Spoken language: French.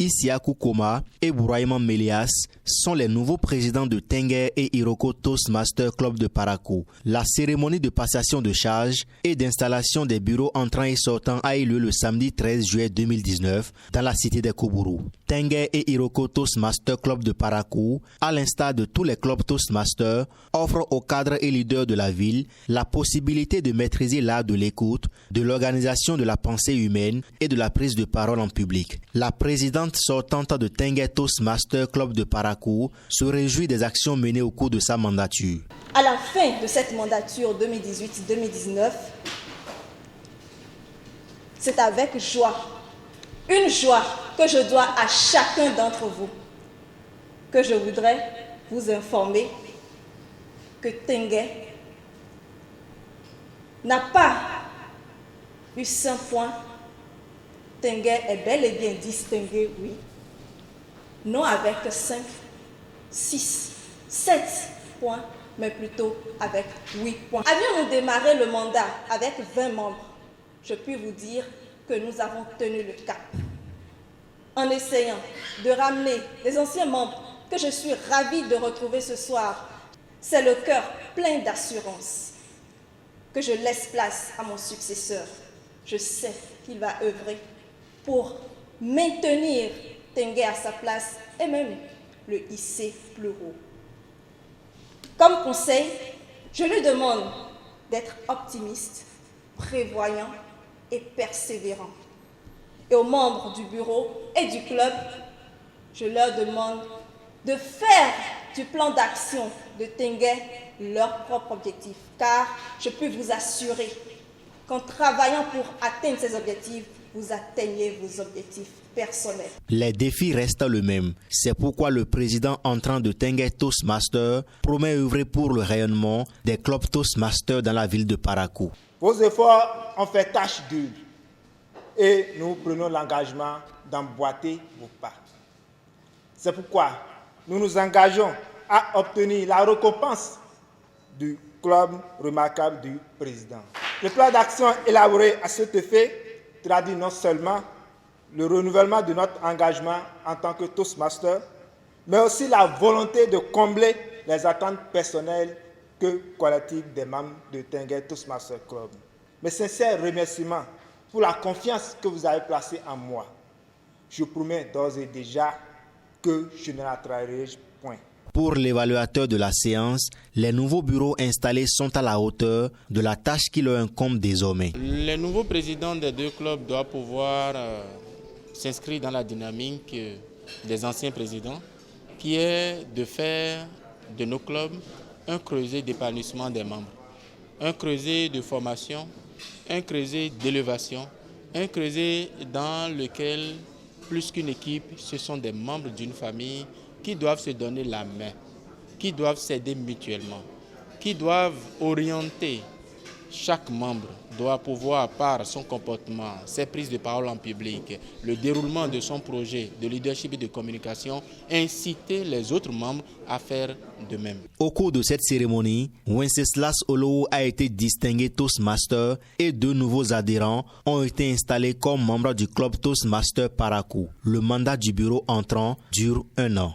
Isiakou Koma et Bouraïman Melias sont les nouveaux présidents de Tengue et Iroko Toastmaster Club de Parakou. La cérémonie de passation de charge et d'installation des bureaux entrants et sortants a eu lieu le samedi 13 juillet 2019 dans la cité des Koubourou. Tengue et Iroko Toastmaster Club de Parakou, à l'instar de tous les clubs Toastmasters, offrent aux cadres et leaders de la ville la possibilité de maîtriser l'art de l'écoute, de l'organisation de la pensée humaine et de la prise de parole en public. La présidente sortante de Tengue Toastmaster Club de Parakou se réjouit des actions menées au cours de sa mandature. À la fin de cette mandature 2018-2019, c'est avec joie, une joie que je dois à chacun d'entre vous, que je voudrais vous informer que Tengue n'a pas eu 5 points. Tengue est bel et bien distingué, oui. Non avec 5, 6, 7 points, mais plutôt avec 8 points. Avions-nous démarré le mandat avec 20 membres, je puis vous dire que nous avons tenu le cap. En essayant de ramener les anciens membres que je suis ravie de retrouver ce soir, c'est le cœur plein d'assurance que je laisse place à mon successeur. Je sais qu'il va œuvrer pour maintenir Tengue à sa place et même le hisser plus haut. Comme conseil, je lui demande d'être optimiste, prévoyant et persévérant. Et aux membres du bureau et du club, je leur demande de faire du plan d'action de Tengue leur propre objectif. Car je peux vous assurer qu'en travaillant pour atteindre ces objectifs, vous atteignez vos objectifs personnels. Les défis restent les mêmes. C'est pourquoi le président entrant de Tengue Toastmaster promet d'œuvrer pour le rayonnement des clubs Toastmasters dans la ville de Parakou. Vos efforts ont fait tâche d'huile et nous prenons l'engagement d'emboîter vos pas. C'est pourquoi nous nous engageons à obtenir la récompense du club remarquable du président. Le plan d'action élaboré à cet effet traduit non seulement le renouvellement de notre engagement en tant que Toastmaster, mais aussi la volonté de combler les attentes personnelles que collectives des membres de Tengue Toastmaster Club. Mes sincères remerciements pour la confiance que vous avez placée en moi. Je promets d'ores et déjà que je ne la trahirai point. Pour l'évaluateur de la séance, les nouveaux bureaux installés sont à la hauteur de la tâche qui leur incombe désormais. Les nouveaux présidents des deux clubs doivent pouvoir s'inscrire dans la dynamique des anciens présidents, qui est de faire de nos clubs un creuset d'épanouissement des membres, un creuset de formation, un creuset d'élévation, un creuset dans lequel, plus qu'une équipe, ce sont des membres d'une famille qui doivent se donner la main, qui doivent s'aider mutuellement, qui doivent orienter. Chaque membre doit pouvoir, par son comportement, ses prises de parole en public, le déroulement de son projet de leadership et de communication, inciter les autres membres à faire de même. Au cours de cette cérémonie, Wenceslas Olowo a été distingué Toastmaster et 2 nouveaux adhérents ont été installés comme membres du club Toastmaster Parakou. Le mandat du bureau entrant dure 1 an.